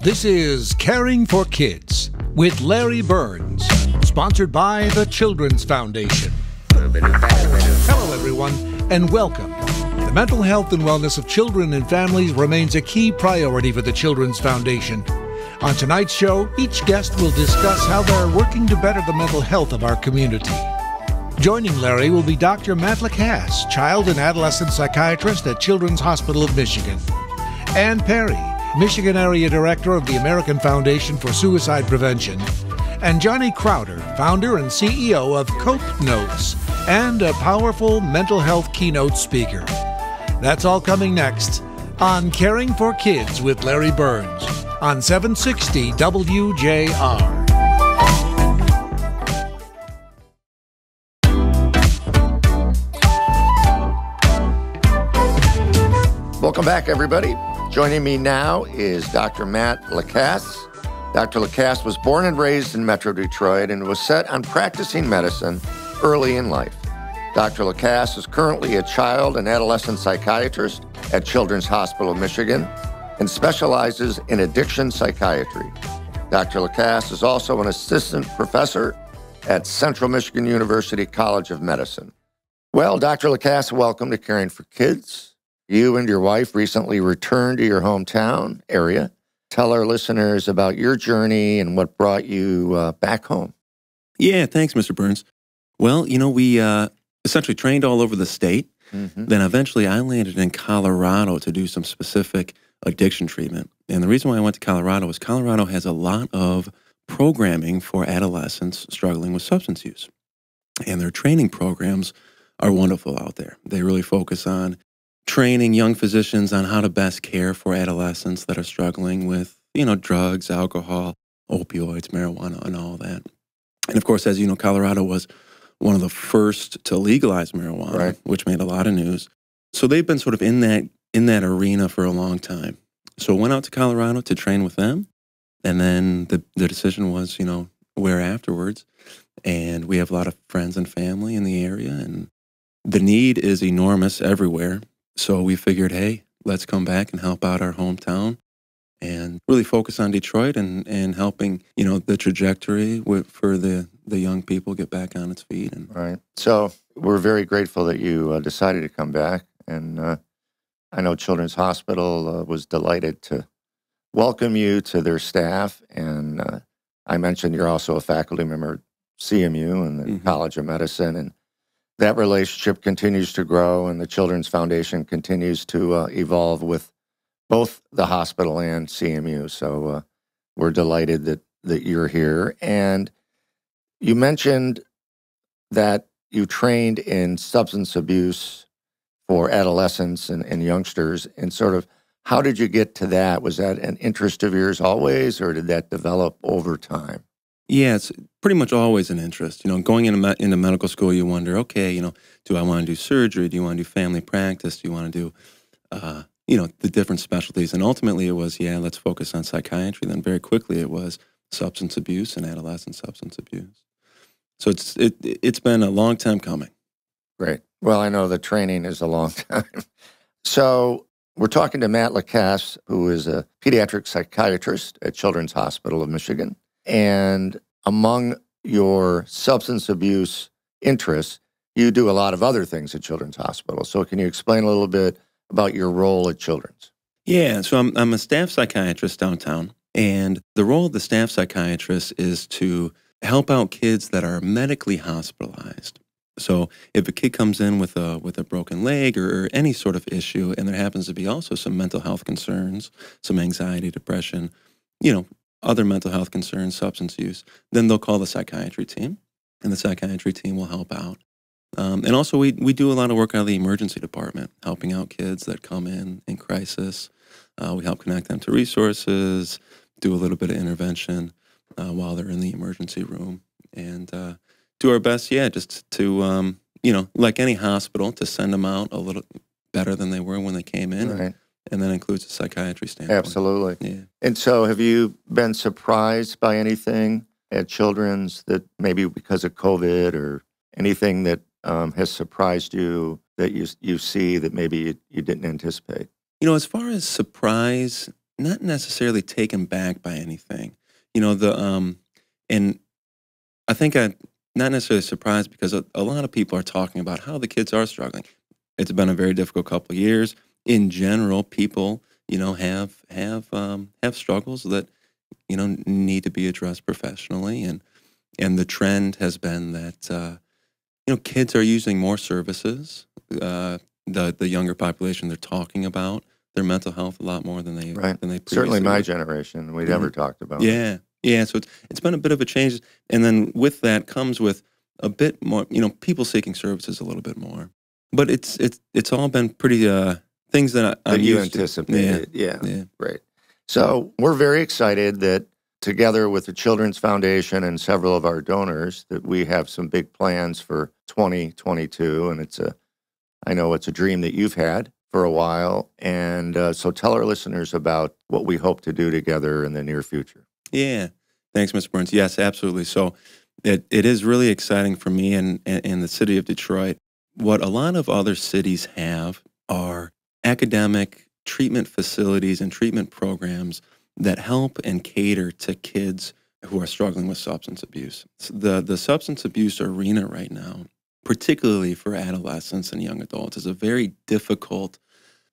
This is Caring for Kids with Larry Burns, sponsored by the Children's Foundation. Hello, everyone, and welcome. The mental health and wellness of children and families remains a key priority for the Children's Foundation. On tonight's show, each guest will discuss how they're working to better the mental health of our community. Joining Larry will be Dr. Matt LaCasse, child and adolescent psychiatrist at Children's Hospital of Michigan, Ann Perry, Michigan Area Director of the American Foundation for Suicide Prevention, and Johnny Crowder, founder and CEO of CopeNotes, and a powerful mental health keynote speaker. That's all coming next on Caring for Kids with Larry Burns on 760 WJR. Welcome back, everybody. Joining me now is Dr. Matt LaCasse. Dr. LaCasse was born and raised in Metro Detroit and was set on practicing medicine early in life. Dr. LaCasse is currently a child and adolescent psychiatrist at Children's Hospital of Michigan and specializes in addiction psychiatry. Dr. LaCasse is also an assistant professor at Central Michigan University College of Medicine. Well, Dr. LaCasse, welcome to Caring for Kids. You and your wife recently returned to your hometown area. Tell our listeners about your journey and what brought you back home. Yeah, thanks, Mr. Burns. Well, we essentially trained all over the state. Then eventually I landed in Colorado to do some specific addiction treatment. And the reason why I went to Colorado is Colorado has a lot of programming for adolescents struggling with substance use. And their training programs are wonderful out there. They really focus on training young physicians on how to best care for adolescents that are struggling with, drugs, alcohol, opioids, marijuana, and all that. And of course, as you know, Colorado was one of the first to legalize marijuana, right, which made a lot of news. So they've been sort of in that arena for a long time. So I went out to Colorado to train with them. And then the decision was, where afterwards. And we have a lot of friends and family in the area, and the need is enormous everywhere. So we figured, hey, let's come back and help out our hometown and really focus on Detroit and helping, the trajectory for the young people get back on its feet. Right. So we're very grateful that you decided to come back. And I know Children's Hospital was delighted to welcome you to their staff. And I mentioned you're also a faculty member at CMU and the College of Medicine. And that relationship continues to grow, and the Children's Foundation continues to evolve with both the hospital and CMU. So we're delighted that you're here. And you mentioned that you trained in substance abuse for adolescents and youngsters. And sort of, how did you get to that? Was that an interest of yours always, or did that develop over time? Yeah, it's pretty much always an interest. Going into medical school, you wonder, okay, do I want to do surgery? Do you want to do family practice? Do you want to do, the different specialties? And ultimately it was, let's focus on psychiatry. Then very quickly it was substance abuse and adolescent substance abuse. So it's been a long time coming. Great. Well, I know the training is a long time. So we're talking to Matt LaCasse, who is a pediatric psychiatrist at Children's Hospital of Michigan. And among your substance abuse interests, you do a lot of other things at Children's Hospital. So can you explain a little bit about your role at Children's? Yeah, so I'm a staff psychiatrist downtown. And the role of the staff psychiatrist is to help out kids that are medically hospitalized. So if a kid comes in with a broken leg or any sort of issue, and there happens to be also some mental health concerns, some anxiety, depression, other mental health concerns, substance use, then they'll call the psychiatry team, and the psychiatry team will help out. And also we do a lot of work out of the emergency department, helping out kids that come in crisis. We help connect them to resources, do a little bit of intervention while they're in the emergency room, and do our best, just to, like any hospital, to send them out a little better than they were when they came in. Right. And that includes a psychiatry standpoint. Absolutely. Yeah. And so have you been surprised by anything at Children's that maybe because of COVID or anything that has surprised you that you see that maybe you didn't anticipate? As far as surprise, not necessarily taken back by anything. And I think I'm not necessarily surprised because a lot of people are talking about how the kids are struggling. It's been a very difficult couple of years. In general, people, have struggles that, need to be addressed professionally. And the trend has been that, kids are using more services. The younger population, they're talking about their mental health a lot more than they previously Certainly my were. generation, we never talked about it. Yeah. Yeah. So it's been a bit of a change. And then with that comes with a bit more, people seeking services a little bit more. But it's all been pretty things that I'm you used to. anticipated. Yeah. Yeah. Great. So we're very excited that together with the Children's Foundation and several of our donors that we have some big plans for 2022. And I know it's a dream that you've had for a while. And so tell our listeners about what we hope to do together in the near future. Yeah. Thanks, Mr. Burns. Yes, absolutely. So it is really exciting for me and the city of Detroit. What a lot of other cities have are academic treatment facilities and treatment programs that help and cater to kids who are struggling with substance abuse. The substance abuse arena right now, particularly for adolescents and young adults, is a very difficult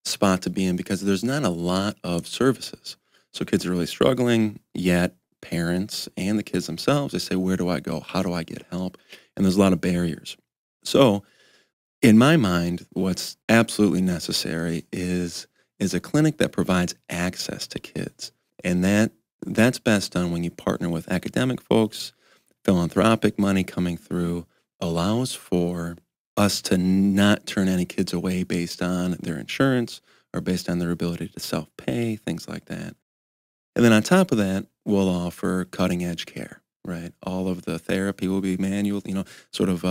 spot to be in because there's not a lot of services. So kids are really struggling, yet parents and the kids themselves, they say, where do I go? How do I get help? And there's a lot of barriers. So in my mind, what's absolutely necessary is a clinic that provides access to kids. And that's best done when you partner with academic folks. Philanthropic money coming through allows for us to not turn any kids away based on their insurance or based on their ability to self-pay, things like that. And then on top of that, we'll offer cutting-edge care, right? All of the therapy will be manual, sort of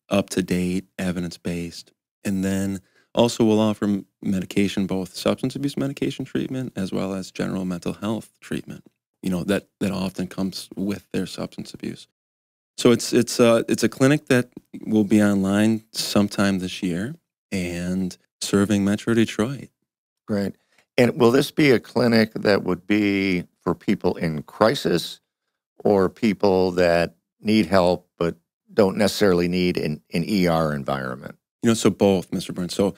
up-to-date, evidence-based. And then also we'll offer medication, both substance abuse medication treatment as well as general mental health treatment, that often comes with their substance abuse. So it's a clinic that will be online sometime this year and serving Metro Detroit. Great. And will this be a clinic that would be for people in crisis or people that need help but don't necessarily need an ER environment? So both, Mr. Burns. So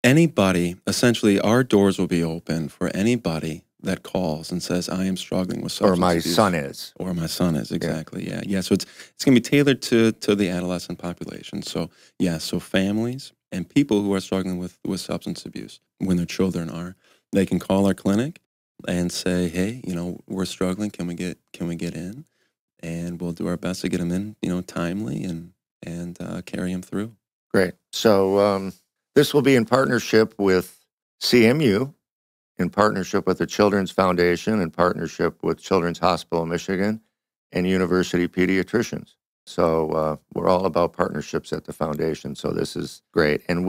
anybody, essentially, our doors will be open for anybody that calls and says, I am struggling with substance abuse. Or my son is, exactly, yeah. So it's going to be tailored to the adolescent population. So, so families and people who are struggling with substance abuse, when their children are, they can call our clinic and say, hey, we're struggling, can we get in? And we'll do our best to get them in, timely and carry them through. Great. So this will be in partnership with CMU, in partnership with the Children's Foundation, in partnership with Children's Hospital of Michigan, and University Pediatricians. So we're all about partnerships at the foundation. So this is great. And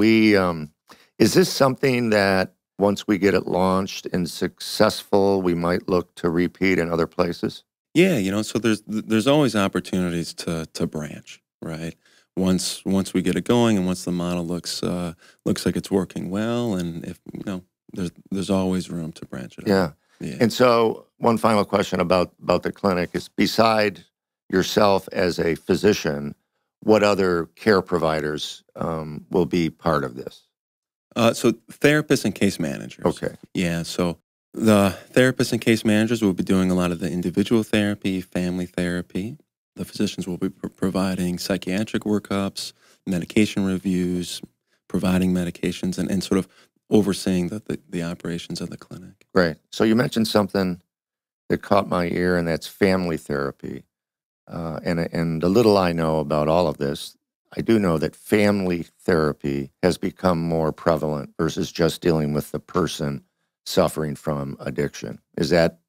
is this something that once we get it launched and successful, we might look to repeat in other places? Yeah, so there's always opportunities to branch, right? Once we get it going and once the model looks like it's working well, and if there's always room to branch it out. Yeah. And so one final question about the clinic is, beside yourself as a physician, what other care providers will be part of this? So therapists and case managers. Okay. Yeah, so the therapists and case managers will be doing a lot of the individual therapy, family therapy. The physicians will be providing psychiatric workups, medication reviews, providing medications, and sort of overseeing the operations of the clinic. Right. So you mentioned something that caught my ear, and that's family therapy. And the little I know about all of this, I do know that family therapy has become more prevalent versus just dealing with the person suffering from addiction. Is that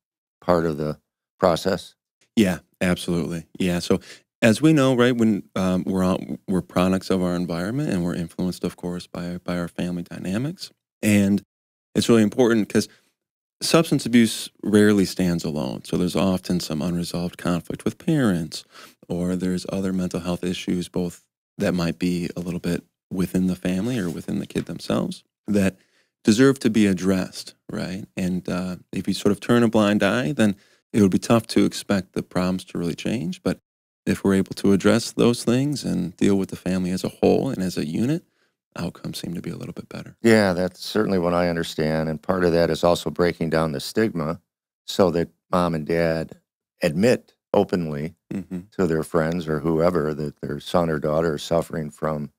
part of the process? Yeah, absolutely. Yeah. So as we know, right, when we're products of our environment, and we're influenced, of course, by our family dynamics. And it's really important because substance abuse rarely stands alone. So there's often some unresolved conflict with parents, or there's other mental health issues, both that might be a little bit within the family or within the kid themselves, that deserve to be addressed, right? And if you sort of turn a blind eye, then it would be tough to expect the problems to really change. But if we're able to address those things and deal with the family as a whole and as a unit, outcomes seem to be a little bit better. Yeah, that's certainly what I understand. And part of that is also breaking down the stigma so that mom and dad admit openly to their friends or whoever that their son or daughter is suffering from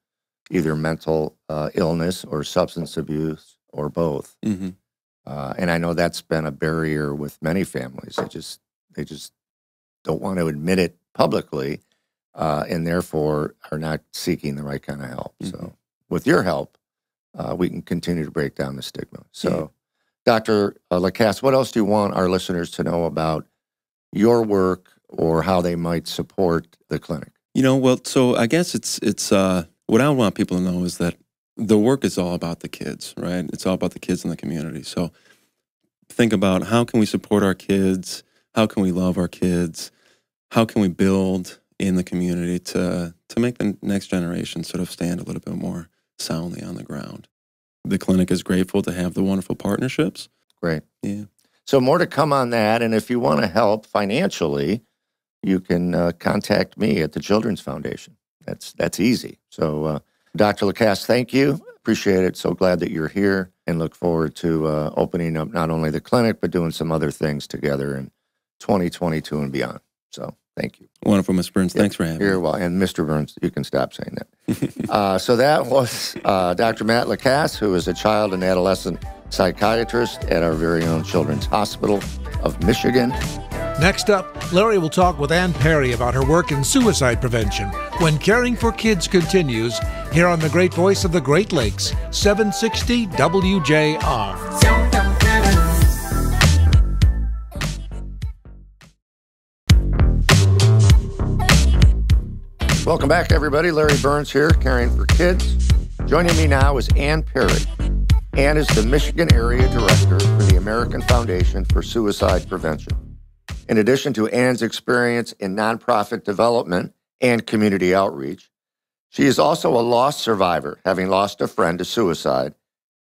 either mental illness or substance abuse or both. And I know that's been a barrier with many families. They just don't want to admit it publicly, and therefore are not seeking the right kind of help. So with your help, we can continue to break down the stigma. So Dr. LaCasse, what else do you want our listeners to know about your work or how they might support the clinic? Well, so I guess it's what I want people to know is that the work is all about the kids, right? It's all about the kids in the community. So think about how can we support our kids? How can we love our kids? How can we build in the community to make the next generation sort of stand a little bit more soundly on the ground? The clinic is grateful to have the wonderful partnerships. Great. Yeah. So more to come on that. And if you want to help financially, you can contact me at the Children's Foundation. That's easy. So Dr. LaCasse, thank you. Appreciate it. So glad that you're here and look forward to opening up not only the clinic, but doing some other things together in 2022 and beyond. So thank you. Wonderful, Ms. Burns. Thanks for having me. You're welcome. And Mr. Burns, you can stop saying that. So that was Dr. Matt LaCasse, who is a child and adolescent psychiatrist at our very own Children's Hospital of Michigan. Next up, Larry will talk with Ann Perry about her work in suicide prevention when Caring for Kids continues here on the great voice of the Great Lakes, 760 WJR. Welcome back, everybody. Larry Burns here, Caring for Kids. Joining me now is Ann Perry. Ann is the Michigan Area Director for the American Foundation for Suicide Prevention. In addition to Ann's experience in nonprofit development and community outreach, she is also a loss survivor, having lost a friend to suicide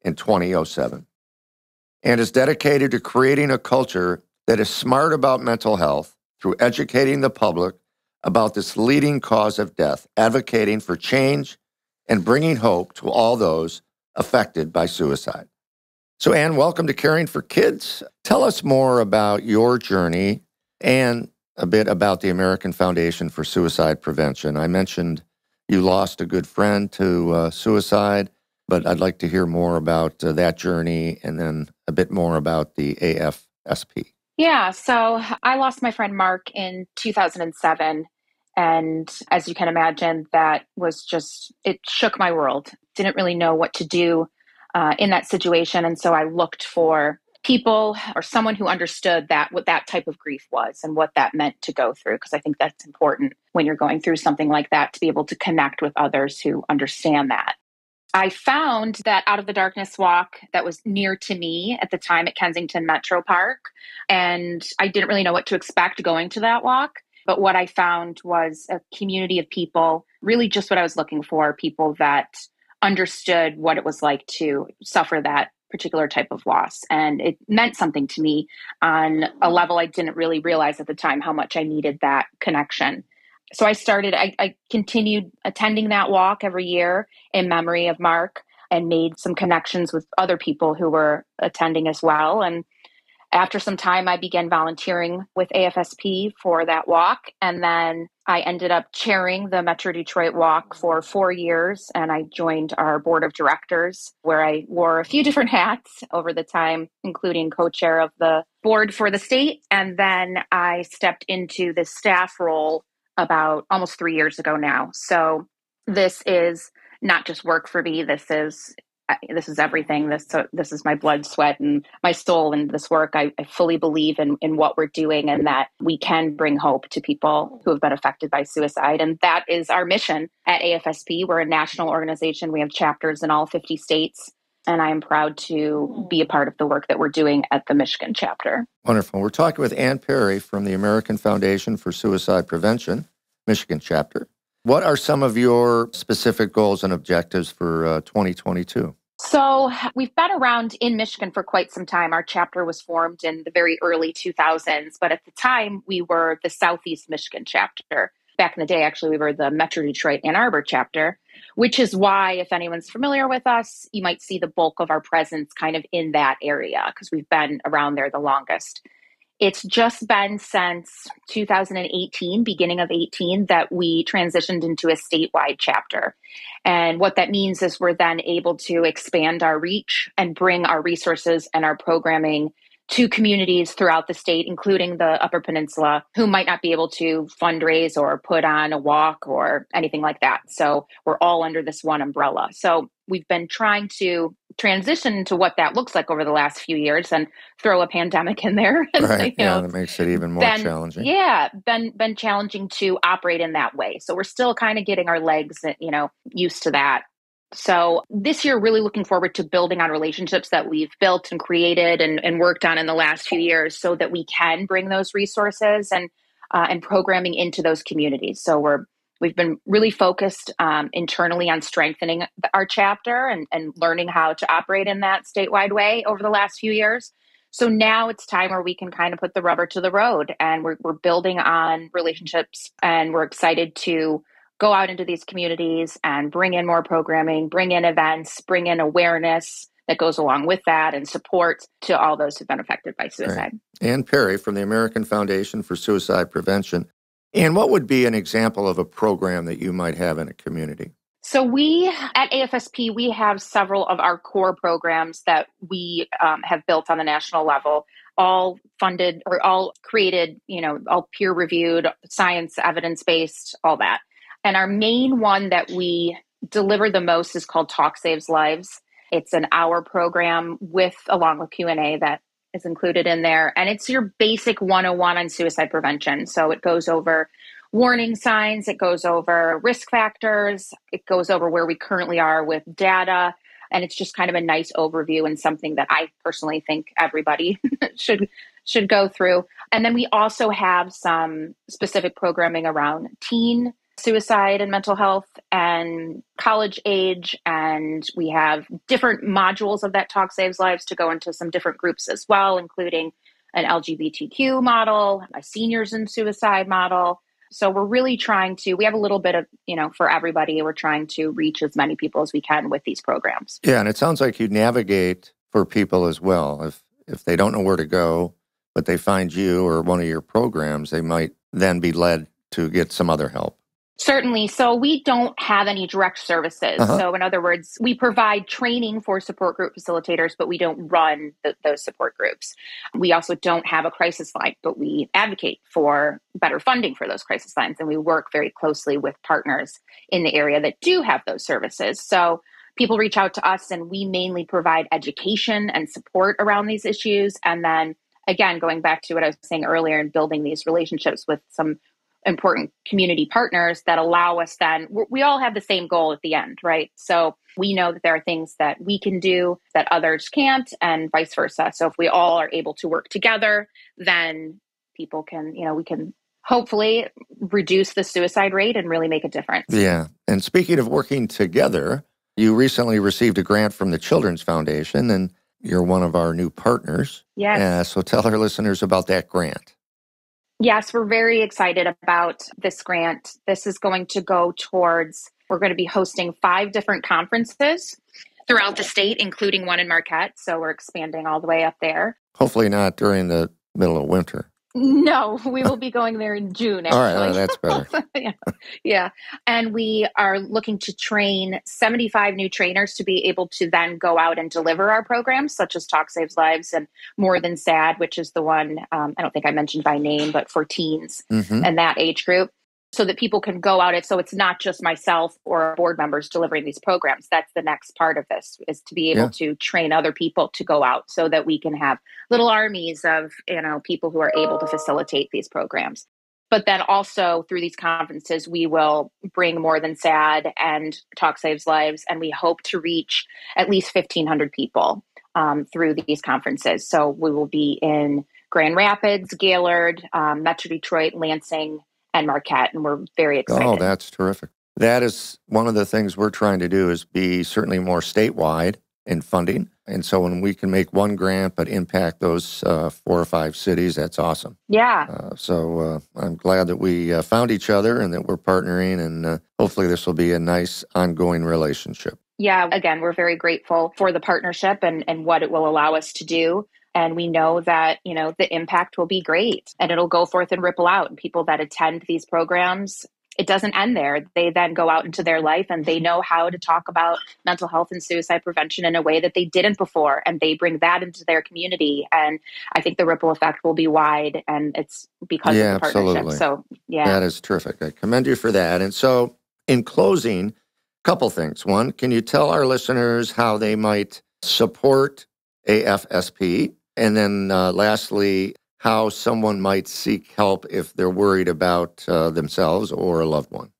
in 2007, and is dedicated to creating a culture that is smart about mental health through educating the public about this leading cause of death, advocating for change and bringing hope to all those affected by suicide. So, Ann, welcome to Caring for Kids. Tell us more about your journey and a bit about the American Foundation for Suicide Prevention. I mentioned you lost a good friend to suicide, but I'd like to hear more about that journey and then a bit more about the AFSP. Yeah, so I lost my friend Mark in 2007. And as you can imagine, that was it shook my world. Didn't really know what to do in that situation. And so I looked for people or someone who understood what that type of grief was and what that meant to go through. Because I think that's important when you're going through something like that, to be able to connect with others who understand that. I found that Out of the Darkness walk that was near to me at the time at Kensington Metro Park. And I didn't really know what to expect going to that walk. But what I found was a community of people, really just what I was looking for, people that understood what it was like to suffer that particular type of loss. And it meant something to me on a level I didn't really realize at the time how much I needed that connection. So I continued attending that walk every year in memory of Mark and made some connections with other people who were attending as well. And after some time, I began volunteering with AFSP for that walk. And then I ended up chairing the Metro Detroit walk for 4 years. And I joined our board of directors, where I wore a few different hats over the time, including co-chair of the board for the state. And then I stepped into the staff role about almost 3 years ago now. So this is not just work for me. This is everything. This is my blood, sweat, and my soul in this work. I fully believe in what we're doing and that we can bring hope to people who have been affected by suicide. And that is our mission at AFSP. We're a national organization. We have chapters in all 50 states. And I am proud to be a part of the work that we're doing at the Michigan chapter. Wonderful. We're talking with Ann Perry from the American Foundation for Suicide Prevention, Michigan chapter. What are some of your specific goals and objectives for 2022? So we've been around in Michigan for quite some time. Our chapter was formed in the very early 2000s, but at the time we were the Southeast Michigan chapter. Back in the day, actually, we were the Metro Detroit Ann Arbor chapter, which is why, if anyone's familiar with us, you might see the bulk of our presence kind of in that area because we've been around there the longest. It's just been since 2018, beginning of 18, that we transitioned into a statewide chapter. And what that means is we're then able to expand our reach and bring our resources and our programming to communities throughout the state, including the Upper Peninsula, who might not be able to fundraise or put on a walk or anything like that. So we're all under this one umbrella. So we've been trying to transition to what that looks like over the last few years and throw a pandemic in there. And, right. Yeah, that makes it even more challenging. Yeah, been challenging to operate in that way. So we're still kind of getting our legs, used to that. So this year, really looking forward to building on relationships that we've built and created and worked on in the last few years so that we can bring those resources and programming into those communities. So we've been really focused internally on strengthening our chapter and learning how to operate in that statewide way over the last few years. So now it's time where we can kind of put the rubber to the road and we're building on relationships and we're excited to go out into these communities and bring in more programming, bring in events, bring in awareness that goes along with that and support to all those who've been affected by suicide. Right. Ann Perry from the American Foundation for Suicide Prevention. And what would be an example of a program that you might have in a community? So we at AFSP, we have several of our core programs that we have built on the national level, all funded or all created, all peer reviewed, science, evidence-based, all that. And our main one that we deliver the most is called Talk Saves Lives. It's an hour program along with Q&A that is included in there. And it's your basic 101 on suicide prevention. So it goes over warning signs, it goes over risk factors, it goes over where we currently are with data. And it's just kind of a nice overview and something that I personally think everybody should go through. And then we also have some specific programming around teen suicide and mental health and college age. And we have different modules of that Talk Saves Lives to go into some different groups as well, including an LGBTQ model, a seniors in suicide model. So we're really we have a little bit of, for everybody, we're trying to reach as many people as we can with these programs. Yeah, and it sounds like you navigate for people as well. If they don't know where to go, but they find you or one of your programs, they might then be led to get some other help. Certainly. So we don't have any direct services. So in other words, we provide training for support group facilitators, but we don't run those support groups. We also don't have a crisis line, but we advocate for better funding for those crisis lines. And we work very closely with partners in the area that do have those services. So people reach out to us and we mainly provide education and support around these issues. And then again, going back to what I was saying earlier and building these relationships with some important community partners that allow us then, we all have the same goal at the end, right? So we know that there are things that we can do that others can't and vice versa. So if we all are able to work together, then people can, we can hopefully reduce the suicide rate and really make a difference. Yeah. And speaking of working together, you recently received a grant from the Children's Foundation and you're one of our new partners. Yes. So tell our listeners about that grant. Yes, we're very excited about this grant. This is going to go towards, we're going to be hosting 5 different conferences throughout the state, including one in Marquette. So we're expanding all the way up there. Hopefully not during the middle of winter. No, we will be going there in June, actually. All right, that's better. Yeah. And we are looking to train 75 new trainers to be able to then go out and deliver our programs, such as Talk Saves Lives and More Than Sad, which is the one, I don't think I mentioned by name, but for teens and that age group, so that people can go out. So it's not just myself or board members delivering these programs. That's the next part of this, is to be able to train other people to go out so that we can have little armies of, people who are able to facilitate these programs. But then also through these conferences, we will bring More Than Sad and Talk Saves Lives, and we hope to reach at least 1,500 people through these conferences. So we will be in Grand Rapids, Gaylord, Metro Detroit, Lansing, and Marquette, and we're very excited. Oh, that's terrific. That is one of the things we're trying to do, is be certainly more statewide in funding. And so when we can make one grant but impact those 4 or 5 cities, that's awesome. Yeah. So I'm glad that we found each other and that we're partnering, and hopefully this will be a nice ongoing relationship. Yeah. Again, we're very grateful for the partnership and what it will allow us to do. And we know that, the impact will be great and it'll go forth and ripple out. And people that attend these programs, it doesn't end there. They then go out into their life and they know how to talk about mental health and suicide prevention in a way that they didn't before. And they bring that into their community. And I think the ripple effect will be wide, and it's because of the partnership. Absolutely. So, yeah. That is terrific. I commend you for that. And so in closing, a couple things. One, can you tell our listeners how they might support AFSP? And then lastly, how someone might seek help if they're worried about themselves or a loved one.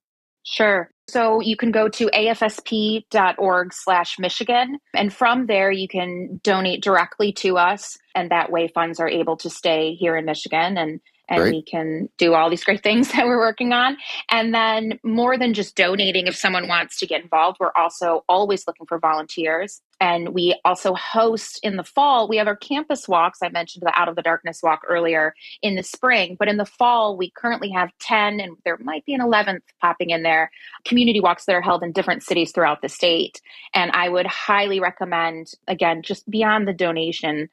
Sure. So you can go to afsp.org/Michigan. And from there, you can donate directly to us. And that way funds are able to stay here in Michigan, and we can do all these great things that we're working on. And then more than just donating, if someone wants to get involved, we're also always looking for volunteers. And we also host in the fall, we have our campus walks. I mentioned the Out of the Darkness walk earlier in the spring, but in the fall, we currently have 10, and there might be an 11th popping in there, community walks that are held in different cities throughout the state. And I would highly recommend, again, just beyond the donation,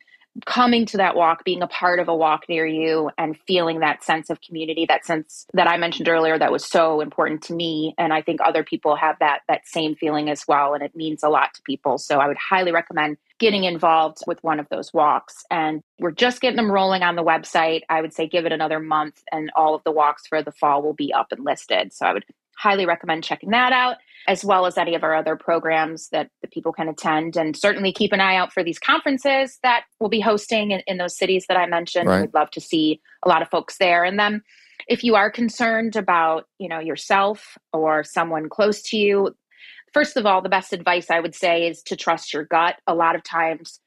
coming to that walk, being a part of a walk near you and feeling that sense of community, that sense that I mentioned earlier that was so important to me. And I think other people have that same feeling as well. And it means a lot to people. So I would highly recommend getting involved with one of those walks. And we're just getting them rolling on the website. I would say give it another month and all of the walks for the fall will be up and listed. So I would highly recommend checking that out, as well as any of our other programs that the people can attend. And certainly keep an eye out for these conferences that we'll be hosting in those cities that I mentioned. Right. We'd love to see a lot of folks there. And then if you are concerned about, yourself or someone close to you, first of all, the best advice I would say is to trust your gut. A lot of times,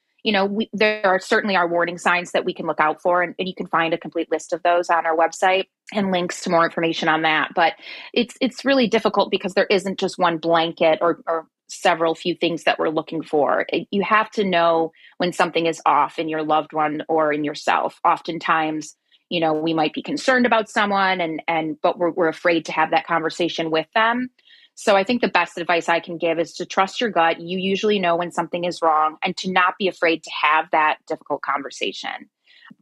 there are certainly our warning signs that we can look out for, and you can find a complete list of those on our website and links to more information on that. But it's really difficult because there isn't just one blanket or several few things that we're looking for. You have to know when something is off in your loved one or in yourself. Oftentimes, we might be concerned about someone but we're afraid to have that conversation with them. So I think the best advice I can give is to trust your gut. You usually know when something is wrong, and to not be afraid to have that difficult conversation.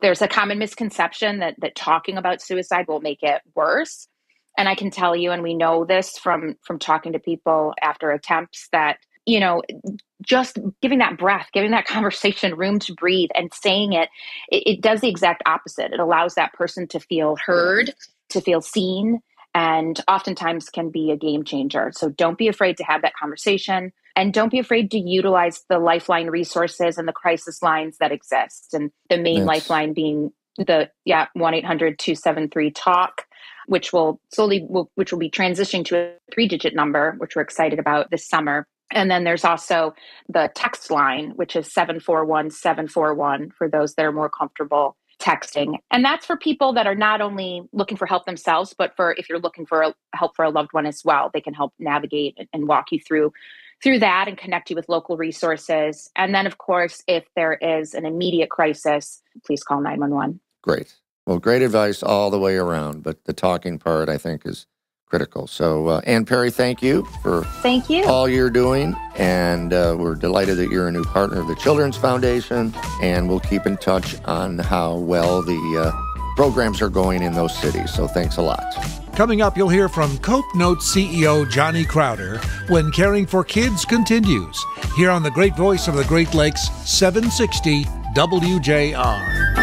There's a common misconception that talking about suicide will make it worse. And I can tell you, and we know this from talking to people after attempts, that, just giving that breath, giving that conversation room to breathe and saying it does the exact opposite. It allows that person to feel heard, to feel seen, and oftentimes can be a game changer. So don't be afraid to have that conversation, and don't be afraid to utilize the lifeline resources and the crisis lines that exist. And the main lifeline being the 1-800-273-TALK, which will be transitioning to a 3-digit number, which we're excited about this summer. And then there's also the text line, which is 741-741 for those that are more comfortable texting. And that's for people that are not only looking for help themselves, but for if you're looking for help for a loved one as well. They can help navigate and walk you through that and connect you with local resources. And then, of course, if there is an immediate crisis, please call 911. Great. Well, great advice all the way around, but the talking part, I think, is critical. So, Ann Perry, thank you for all you're doing. And we're delighted that you're a new partner of the Children's Foundation. And we'll keep in touch on how well the programs are going in those cities. So thanks a lot. Coming up, you'll hear from CopeNotes CEO Johnny Crowder when Caring for Kids continues, here on the great voice of the Great Lakes, 760 WJR.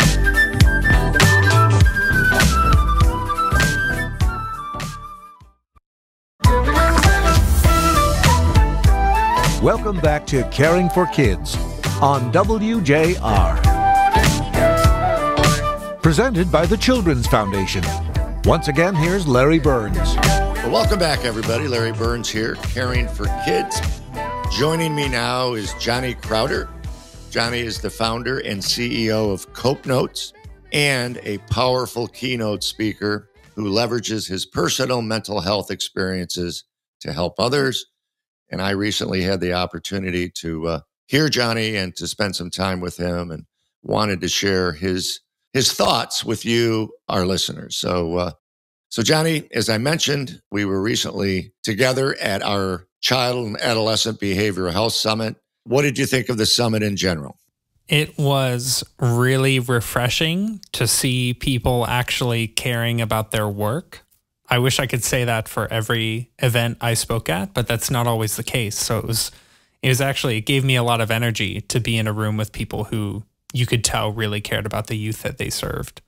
Welcome back to Caring for Kids on WJR. Presented by the Children's Foundation. Once again, here's Larry Burns. Well, welcome back, everybody. Larry Burns here, Caring for Kids. Joining me now is Johnny Crowder. Johnny is the founder and CEO of CopeNotes and a powerful keynote speaker who leverages his personal mental health experiences to help others. And I recently had the opportunity to hear Johnny and to spend some time with him, and wanted to share his thoughts with you, our listeners. So Johnny, as I mentioned, we were recently together at our Child and Adolescent Behavioral Health Summit. What did you think of the summit in general? It was really refreshing to see people actually caring about their work. I wish I could say that for every event I spoke at, but that's not always the case. So it gave me a lot of energy to be in a room with people who you could tell really cared about the youth that they served.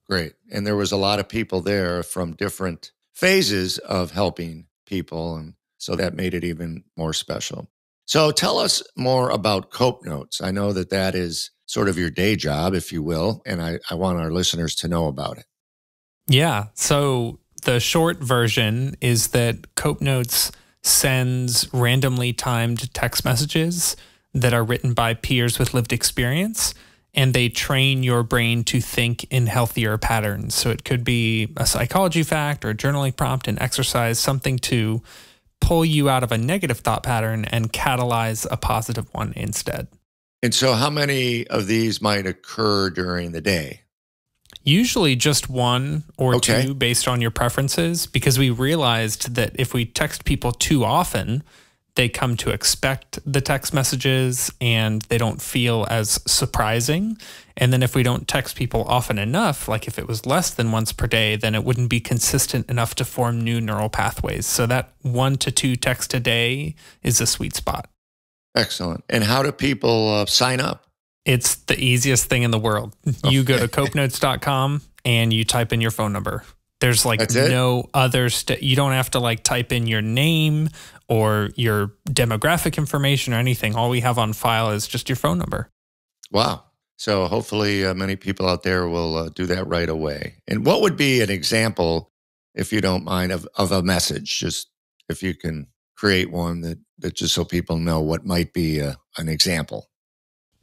Great. And there was a lot of people there from different phases of helping people, and so that made it even more special. So tell us more about CopeNotes. I know that is sort of your day job, if you will, and I want our listeners to know about it. Yeah. So the short version is that CopeNotes sends randomly timed text messages that are written by peers with lived experience, and they train your brain to think in healthier patterns. So it could be a psychology fact or a journaling prompt, an exercise, something to pull you out of a negative thought pattern and catalyze a positive one instead. And so how many of these might occur during the day? Usually just one or two based on your preferences, because we realized that if we text people too often, they come to expect the text messages and they don't feel as surprising. And then if we don't text people often enough, like if it was less than once per day, then it wouldn't be consistent enough to form new neural pathways. So that 1 to 2 texts a day is a sweet spot. Excellent. And how do people sign up? It's the easiest thing in the world. You go to CopeNotes.com and you type in your phone number. There's no other you don't have to type in your name or your demographic information or anything. All we have on file is just your phone number. Wow. So hopefully many people out there will do that right away. And what would be an example, if you don't mind, of a message? Just if you can create one that just so people know what might be an example.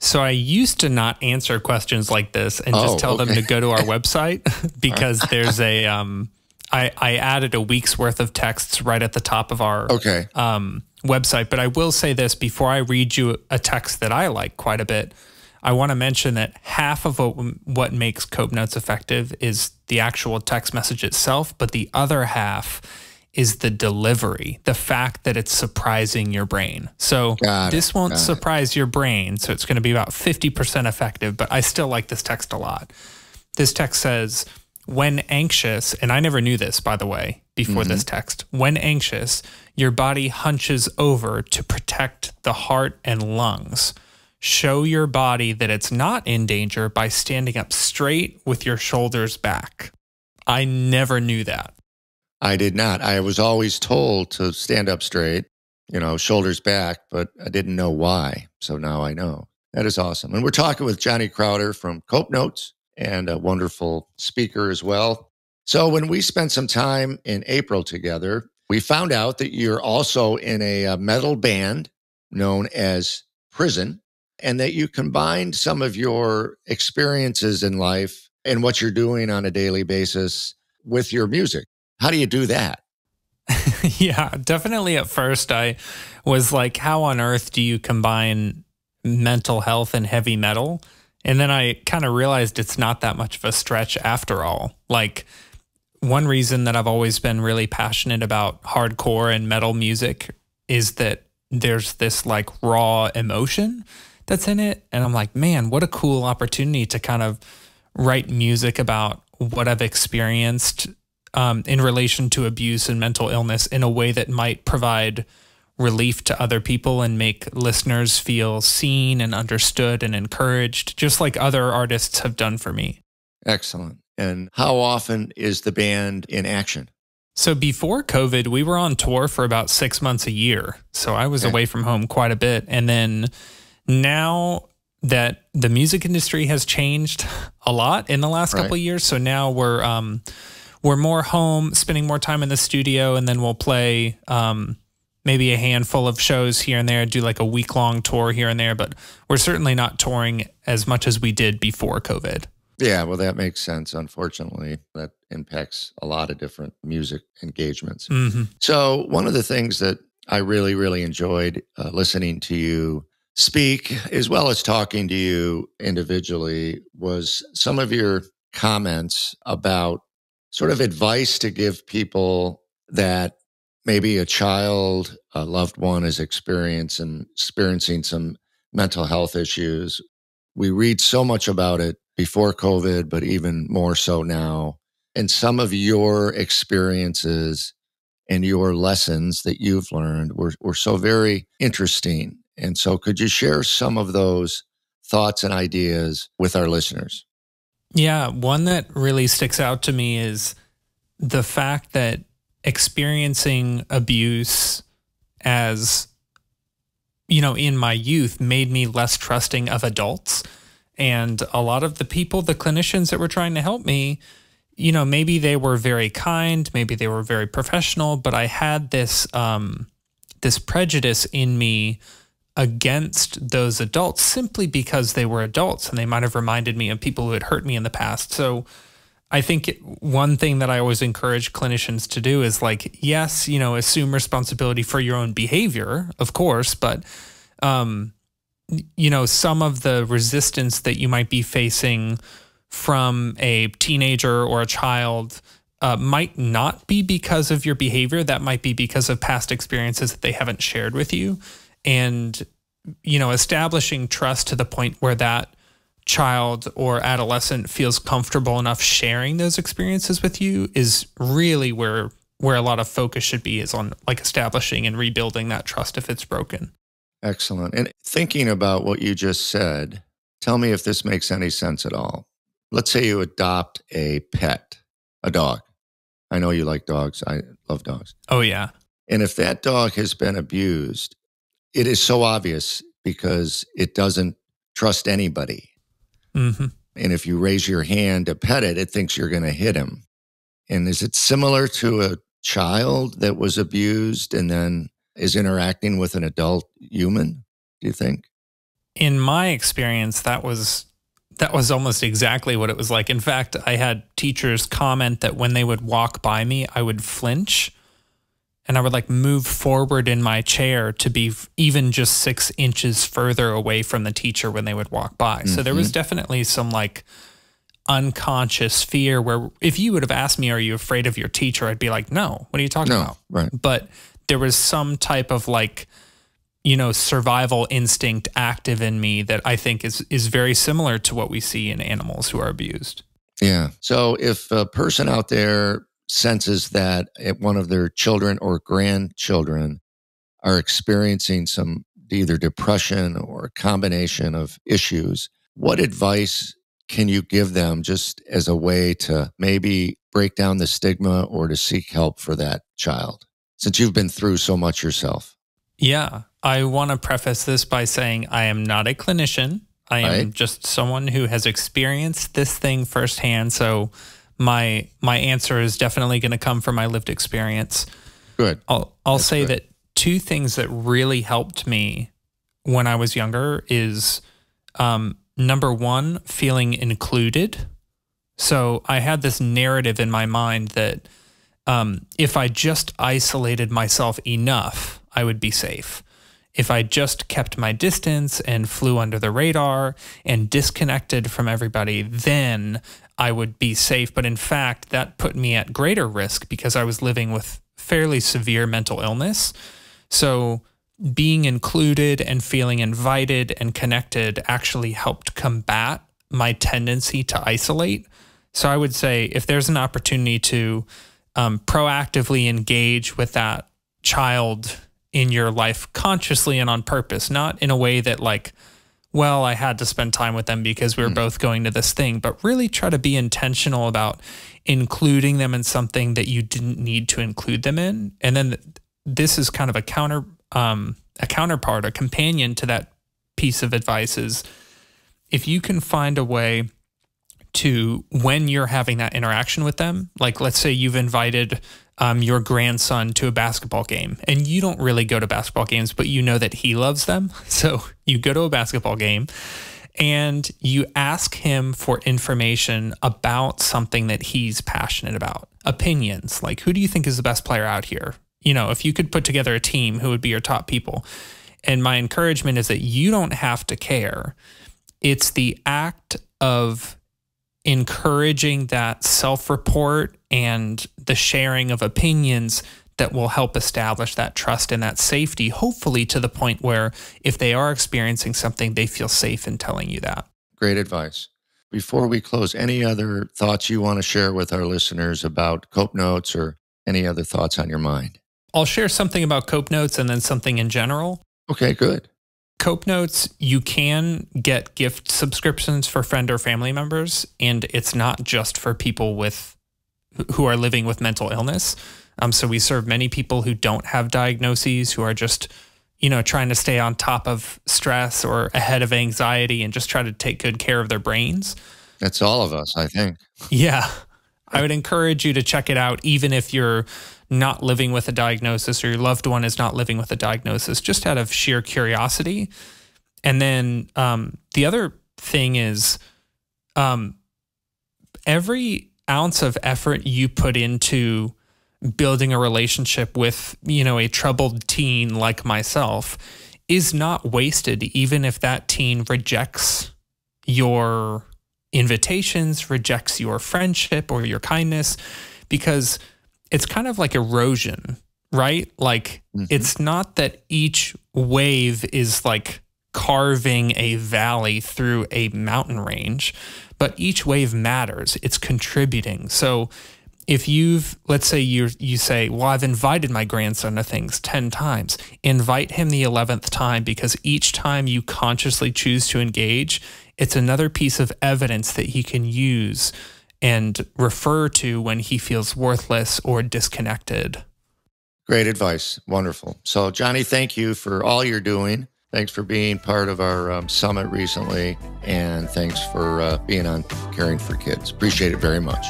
So I used to not answer questions like this and just tell them to go to our website, because there's I added a week's worth of texts right at the top of our website. But I will say this before I read you a text that I like quite a bit. I want to mention that half of what makes CopeNotes effective is the actual text message itself, but the other half is the delivery, the fact that it's surprising your brain. So this won't surprise your brain, so it's going to be about 50% effective, but I still like this text a lot. This text says, when anxious, and I never knew this, by the way, before this text, when anxious, your body hunches over to protect the heart and lungs. Show your body that it's not in danger by standing up straight with your shoulders back. I never knew that. I did not. I was always told to stand up straight, shoulders back, but I didn't know why. So now I know. That is awesome. And we're talking with Johnny Crowder from CopeNotes, and a wonderful speaker as well. So when we spent some time in April together, we found out that you're also in a metal band known as Prison, and that you combined some of your experiences in life and what you're doing on a daily basis with your music. How do you do that? Yeah, definitely at first I was like, how on earth do you combine mental health and heavy metal? And then I kind of realized it's not that much of a stretch after all. One reason that I've always been really passionate about hardcore and metal music is that there's this raw emotion that's in it. And I'm like, man, what a cool opportunity to kind of write music about what I've experienced in relation to abuse and mental illness in a way that might provide relief to other people and make listeners feel seen and understood and encouraged, just like other artists have done for me. Excellent. And how often is the band in action? So before COVID, we were on tour for about 6 months a year. So I was away from home quite a bit. And then now that the music industry has changed a lot in the last couple of years, so now we're more home, spending more time in the studio, and then we'll play maybe a handful of shows here and there, do a week-long tour here and there, but we're certainly not touring as much as we did before COVID. Yeah, well, that makes sense. Unfortunately, that impacts a lot of different music engagements. So one of the things that I really, really enjoyed listening to you speak, as well as talking to you individually, was some of your comments about sort of advice to give people that maybe a child, a loved one is experiencing some mental health issues. We read so much about it before COVID, but even more so now. And some of your experiences and your lessons that you've learned were so very interesting. And so could you share some of those thoughts and ideas with our listeners? Yeah, one that really sticks out to me is the fact that experiencing abuse as, in my youth made me less trusting of adults. And a lot of the people, the clinicians that were trying to help me, maybe they were very kind, maybe they were very professional, but I had this prejudice in me against those adults simply because they were adults and they might have reminded me of people who had hurt me in the past. So I think one thing that I always encourage clinicians to do is yes, assume responsibility for your own behavior, of course, but, some of the resistance that you might be facing from a teenager or a child might not be because of your behavior. That might be because of past experiences that they haven't shared with you. And, establishing trust to the point where that child or adolescent feels comfortable enough sharing those experiences with you is really where a lot of focus should be, is on establishing and rebuilding that trust if it's broken. Excellent. And thinking about what you just said, tell me if this makes any sense at all. Let's say you adopt a pet, a dog. I know you like dogs. I love dogs. Oh, yeah. And if that dog has been abused, it is so obvious because it doesn't trust anybody. Mm-hmm. And if you raise your hand to pet it, it thinks you're going to hit him. And is it similar to a child that was abused and then is interacting with an adult human, do you think? In my experience, that was almost exactly what it was like. In fact, I had teachers comment that when they would walk by me, I would flinch and I would move forward in my chair to be even just 6 inches further away from the teacher when they would walk by. Mm-hmm. So there was definitely some unconscious fear where if you would have asked me, are you afraid of your teacher? I'd be like, no, what are you talking about? Right. But there was some type of survival instinct active in me that I think is very similar to what we see in animals who are abused. Yeah. So if a person out there senses that one of their children or grandchildren are experiencing some either depression or a combination of issues, what advice can you give them just as a way to maybe break down the stigma or to seek help for that child, since you've been through so much yourself? Yeah. I want to preface this by saying I am not a clinician. I am just someone who has experienced this thing firsthand. So my answer is definitely going to come from my lived experience. Good. I'll say that 2 things that really helped me when I was younger is, number 1, feeling included. So I had this narrative in my mind that if I just isolated myself enough, I would be safe. If I just kept my distance and flew under the radar and disconnected from everybody, then I would be safe. But in fact, that put me at greater risk because I was living with fairly severe mental illness. So being included and feeling invited and connected actually helped combat my tendency to isolate. So I would say if there's an opportunity to proactively engage with that child in your life consciously and on purpose, not in a way that I had to spend time with them because we were both going to this thing, but really try to be intentional about including them in something that you didn't need to include them in. And then this is kind of a counterpart, a companion to that piece of advice is if you can find a way to, when you're having that interaction with them, let's say you've invited your grandson to a basketball game and you don't really go to basketball games, but you know that he loves them. So you go to a basketball game and you ask him for information about something that he's passionate about. Opinions, who do you think is the best player out here? If you could put together a team, who would be your top people? And my encouragement is that you don't have to care. It's the act of encouraging that self-report and the sharing of opinions that will help establish that trust and that safety, hopefully to the point where if they are experiencing something, they feel safe in telling you that. Great advice. Before we close, any other thoughts you want to share with our listeners about CopeNotes or any other thoughts on your mind? I'll share something about CopeNotes and then something in general. Okay, good. CopeNotes, you can get gift subscriptions for friend or family members, and it's not just for people who are living with mental illness. So we serve many people who don't have diagnoses, who are just, trying to stay on top of stress or ahead of anxiety and just try to take good care of their brains. That's all of us, I think. Yeah. I would encourage you to check it out, even if you're not living with a diagnosis or your loved one is not living with a diagnosis, just out of sheer curiosity. And then the other thing is every ounce of effort you put into building a relationship with, a troubled teen like myself is not wasted, even if that teen rejects your invitations, rejects your friendship or your kindness, because it's kind of like erosion, right? Like it's not that each wave is like carving a valley through a mountain range, but each wave matters. It's contributing. So if let's say you say, well, I've invited my grandson to things 10 times, invite him the 11th time, because each time you consciously choose to engage, it's another piece of evidence that he can use and refer to when he feels worthless or disconnected. Great advice. Wonderful. So, Johnny, thank you for all you're doing. Thanks for being part of our summit recently, and thanks for being on Caring for Kids. Appreciate it very much.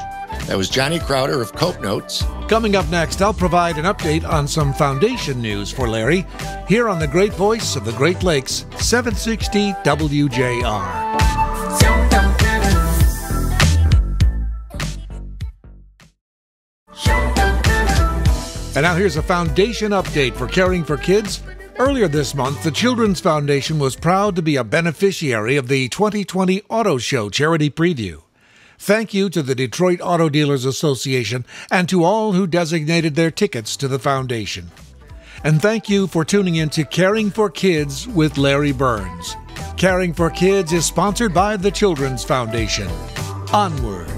That was Johnny Crowder of CopeNotes. Coming up next, I'll provide an update on some foundation news for Larry here on the great voice of the Great Lakes, 760 WJR. And now here's a foundation update for Caring for Kids. Earlier this month, the Children's Foundation was proud to be a beneficiary of the 2020 Auto Show Charity Preview. Thank you to the Detroit Auto Dealers Association and to all who designated their tickets to the foundation. And thank you for tuning in to Caring for Kids with Larry Burns. Caring for Kids is sponsored by the Children's Foundation. Onward.